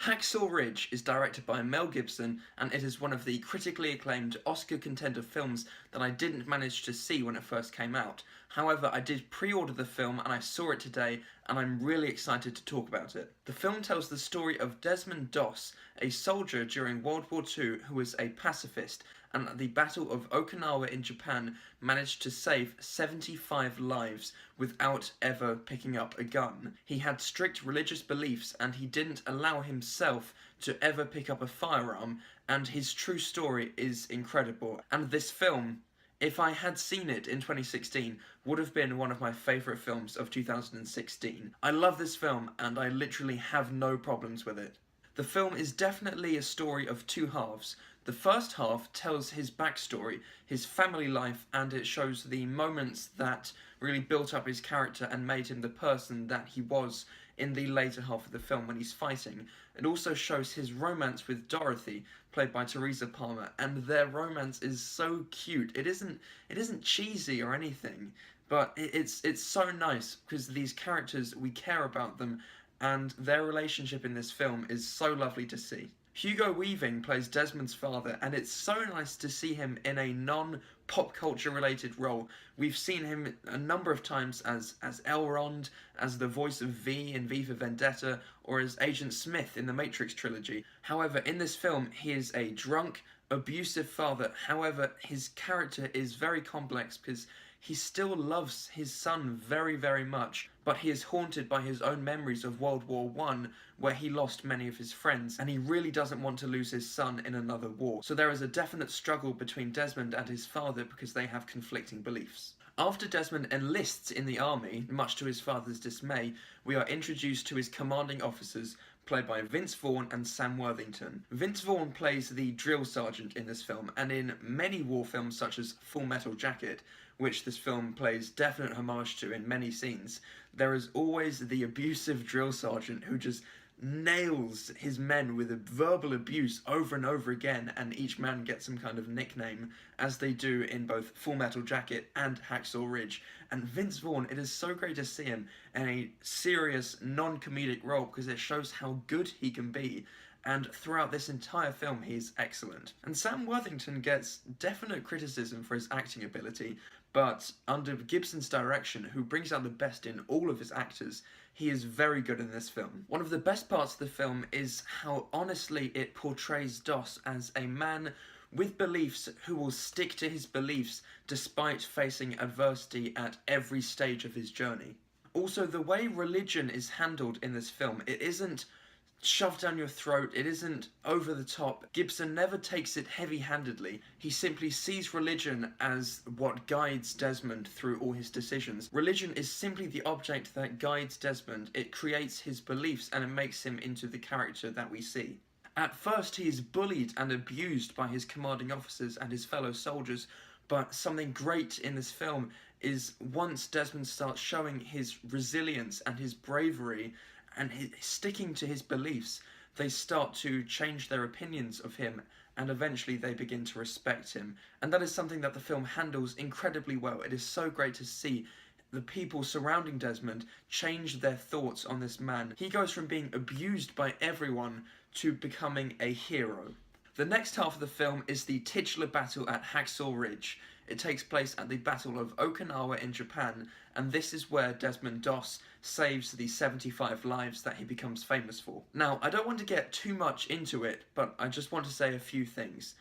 Hacksaw Ridge is directed by Mel Gibson, and it is one of the critically acclaimed Oscar contender films that I didn't manage to see when it first came out. However, I did pre-order the film and I saw it today, and I'm really excited to talk about it. The film tells the story of Desmond Doss, a soldier during World War II who was a pacifist, and at the Battle of Okinawa in Japan managed to save 75 lives without ever picking up a gun. He had strict religious beliefs and he didn't allow himself to ever pick up a firearm, and his true story is incredible. And this film, if I had seen it in 2016, would have been one of my favourite films of 2016. I love this film and I literally have no problems with it. The film is definitely a story of two halves. The first half tells his backstory, his family life, and it shows the moments that really built up his character and made him the person that he was in the later half of the film when he's fighting. It also shows his romance with Dorothy, played by Teresa Palmer, and their romance is so cute. It isn't cheesy or anything, but it's so nice because these characters, we care about them, and their relationship in this film is so lovely to see. Hugo Weaving plays Desmond's father, and it's so nice to see him in a non-pop culture related role. We've seen him a number of times as Elrond, as the voice of V in V for Vendetta, or as Agent Smith in the Matrix trilogy. However, in this film, he is a drunk, abusive father. However, his character is very complex because he still loves his son very, very much, but he is haunted by his own memories of World War I, where he lost many of his friends, and he really doesn't want to lose his son in another war. So there is a definite struggle between Desmond and his father because they have conflicting beliefs. After Desmond enlists in the army, much to his father's dismay, we are introduced to his commanding officers, played by Vince Vaughn and Sam Worthington. Vince Vaughn plays the drill sergeant in this film, and in many war films such as Full Metal Jacket, which this film plays definite homage to in many scenes, there is always the abusive drill sergeant who just nails his men with a verbal abuse over and over again, and each man gets some kind of nickname, as they do in both Full Metal Jacket and Hacksaw Ridge. And Vince Vaughn, it is so great to see him in a serious, non-comedic role because it shows how good he can be. And throughout this entire film, he's excellent. And Sam Worthington gets definite criticism for his acting ability, but under Gibson's direction, who brings out the best in all of his actors, he is very good in this film. One of the best parts of the film is how honestly it portrays Doss as a man with beliefs who will stick to his beliefs despite facing adversity at every stage of his journey. Also, the way religion is handled in this film, it isn't shoved down your throat, it isn't over the top. Gibson never takes it heavy-handedly. He simply sees religion as what guides Desmond through all his decisions. Religion is simply the object that guides Desmond. It creates his beliefs and it makes him into the character that we see. At first, he is bullied and abused by his commanding officers and his fellow soldiers, but something great in this film is once Desmond starts showing his resilience and his bravery and sticking to his beliefs, they start to change their opinions of him, and eventually they begin to respect him. And that is something that the film handles incredibly well. It is so great to see the people surrounding Desmond change their thoughts on this man. He goes from being abused by everyone to becoming a hero. The next half of the film is the titular battle at Hacksaw Ridge. It takes place at the Battle of Okinawa in Japan, and this is where Desmond Doss saves the 75 lives that he becomes famous for. Now, I don't want to get too much into it, but I just want to say a few things.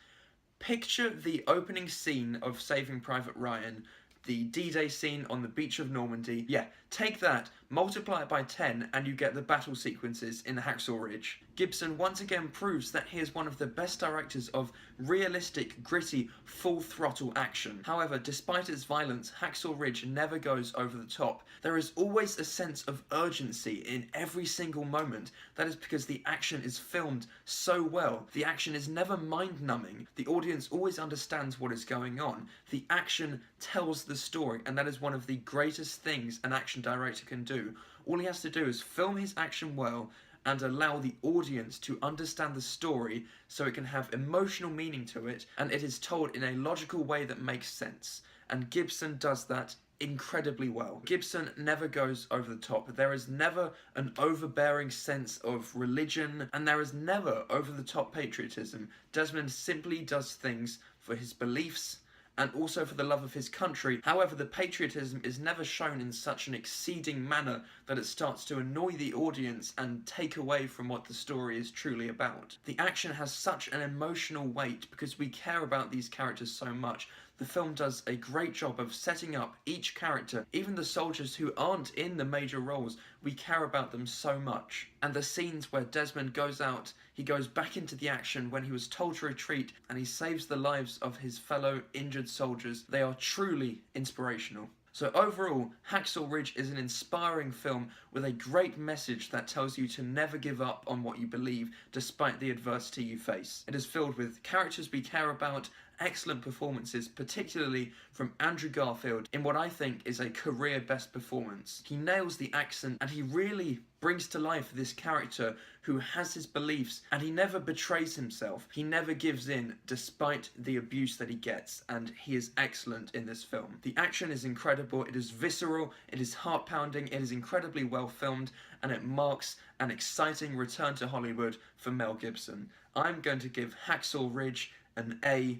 Picture the opening scene of Saving Private Ryan, the D-Day scene on the beach of Normandy. Yeah, take that, multiply it by 10, and you get the battle sequences in Hacksaw Ridge. Gibson once again proves that he is one of the best directors of realistic, gritty, full-throttle action. However, despite its violence, Hacksaw Ridge never goes over the top. There is always a sense of urgency in every single moment. That is because the action is filmed so well. The action is never mind-numbing. The audience always understands what is going on. The action tells the story, and that is one of the greatest things an action director can do. All he has to do is film his action well and allow the audience to understand the story so it can have emotional meaning to it, and it is told in a logical way that makes sense. And Gibson does that incredibly well. Gibson never goes over the top. There is never an overbearing sense of religion, and there is never over the top patriotism. Desmond simply does things for his beliefs and also for the love of his country. However, the patriotism is never shown in such an exceeding manner that it starts to annoy the audience and take away from what the story is truly about. The action has such an emotional weight because we care about these characters so much. The film does a great job of setting up each character, even the soldiers who aren't in the major roles. We care about them so much. And the scenes where Desmond goes out, he goes back into the action when he was told to retreat, and he saves the lives of his fellow injured soldiers. They are truly inspirational. So overall, Hacksaw Ridge is an inspiring film with a great message that tells you to never give up on what you believe despite the adversity you face. It is filled with characters we care about, excellent performances, particularly from Andrew Garfield in what I think is a career best performance. He nails the accent and he really brings to life this character who has his beliefs and he never betrays himself. He never gives in despite the abuse that he gets, and he is excellent in this film. The action is incredible, it is visceral, it is heart-pounding, it is incredibly well filmed, and it marks an exciting return to Hollywood for Mel Gibson. I'm going to give Hacksaw Ridge an A+.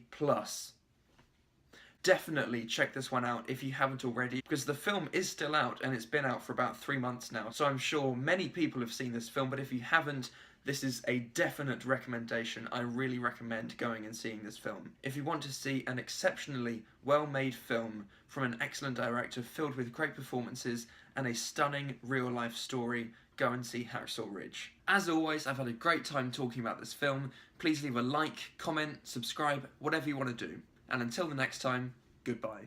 Definitely check this one out if you haven't already, because the film is still out and it's been out for about 3 months now, so I'm sure many people have seen this film, but if you haven't, this is a definite recommendation. I really recommend going and seeing this film. If you want to see an exceptionally well-made film from an excellent director filled with great performances and a stunning real-life story, go and see Hacksaw Ridge. As always, I've had a great time talking about this film. Please leave a like, comment, subscribe, whatever you want to do. And until the next time, goodbye.